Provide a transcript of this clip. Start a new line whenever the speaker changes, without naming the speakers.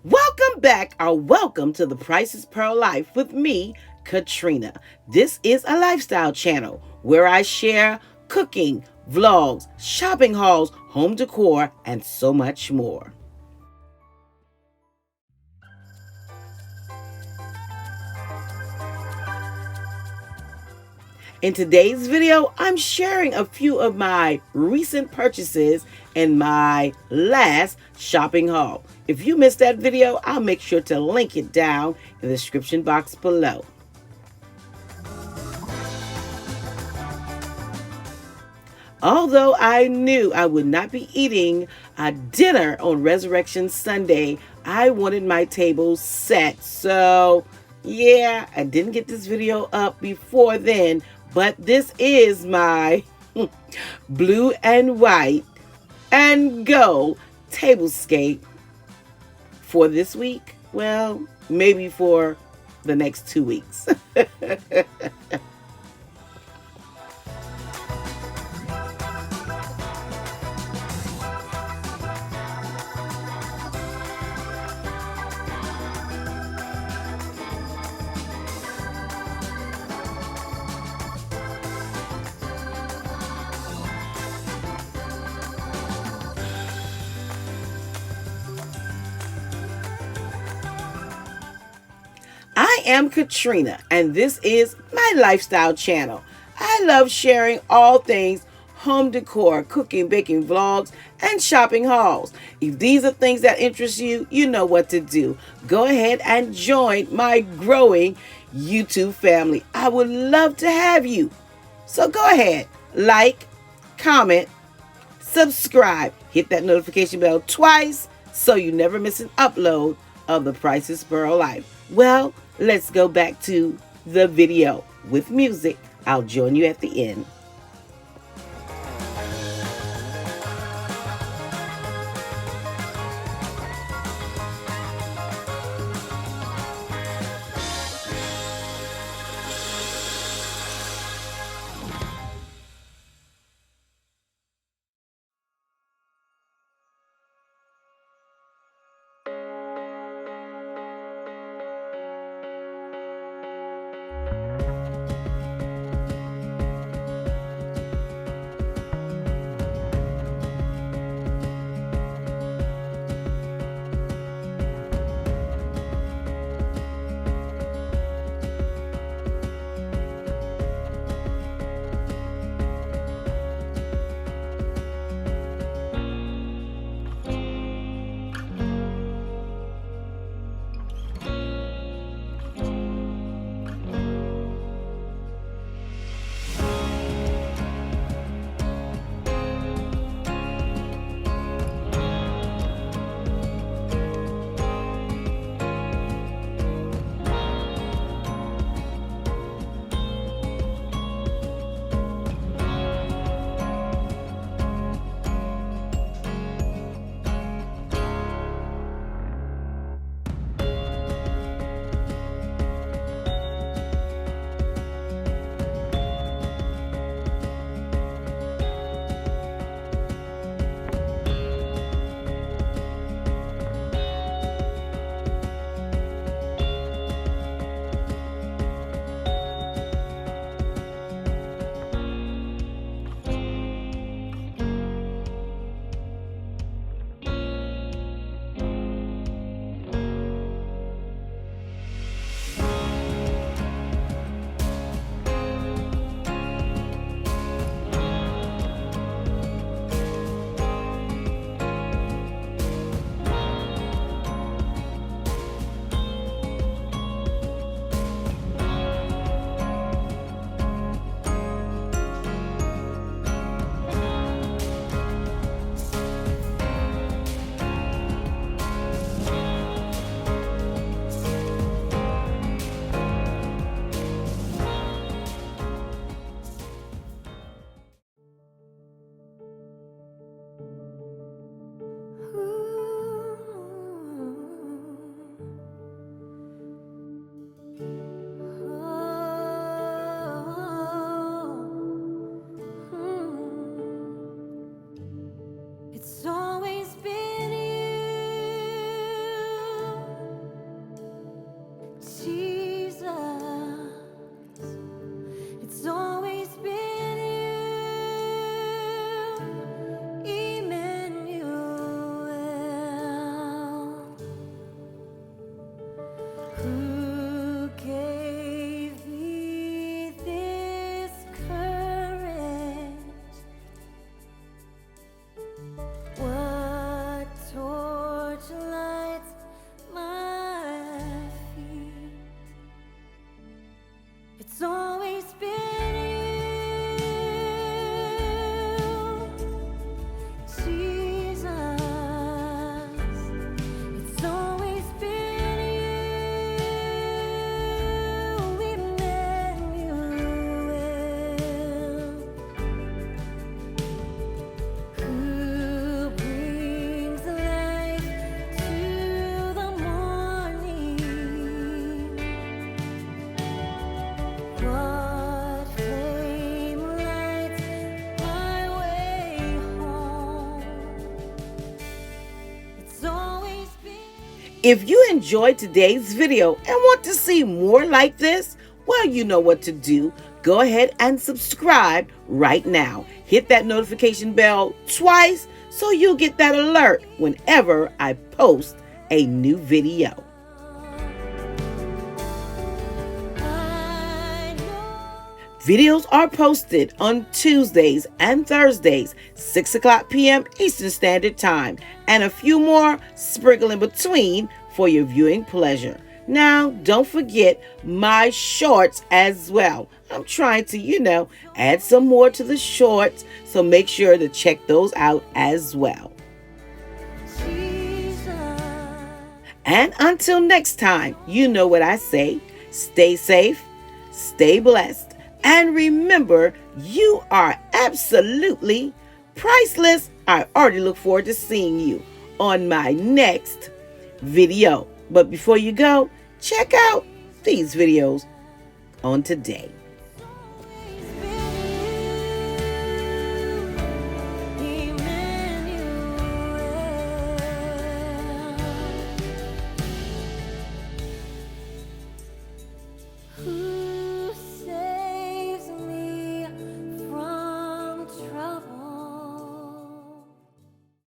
Welcome back or welcome to the Price is Pearl Life with me, Katrina. This is a lifestyle channel where I share cooking, vlogs, shopping hauls, home decor, and so much more. In today's video, I'm sharing a few of my recent purchases in my last shopping haul. If you missed that video, I'll make sure to link it down in the description box below. Although I knew I would not be eating a dinner on Resurrection Sunday, I wanted my table set. So, yeah, I didn't get this video up before then, but this is my blue and white and gold tablescape for this week. Well, maybe for the next 2 weeks. I am Katrina, and this is my lifestyle channel. I love sharing all things home decor, cooking, baking vlogs, and shopping hauls. If these are things that interest you, you know what to do. Go ahead and join my growing YouTube family. I would love to have you. So go ahead, like, comment, subscribe, hit that notification bell twice so you never miss an upload of the Price is Pearl Life. Well, let's go back to the video with music. I'll join you at the end. If you enjoyed today's video and want to see more like this, well, you know what to do. Go ahead and subscribe right now. Hit that notification bell twice so you'll get that alert whenever I post a new video. Videos are posted on Tuesdays and Thursdays, 6 o'clock p.m. Eastern Standard Time, and a few more sprinkle in between for your viewing pleasure. Now, don't forget my shorts as well. I'm trying to, add some more to the shorts, so make sure to check those out as well. And until next time, you know what I say. Stay safe, stay blessed. And remember, you are absolutely priceless. I already look forward to seeing you on my next video. But before you go, check out these videos on today.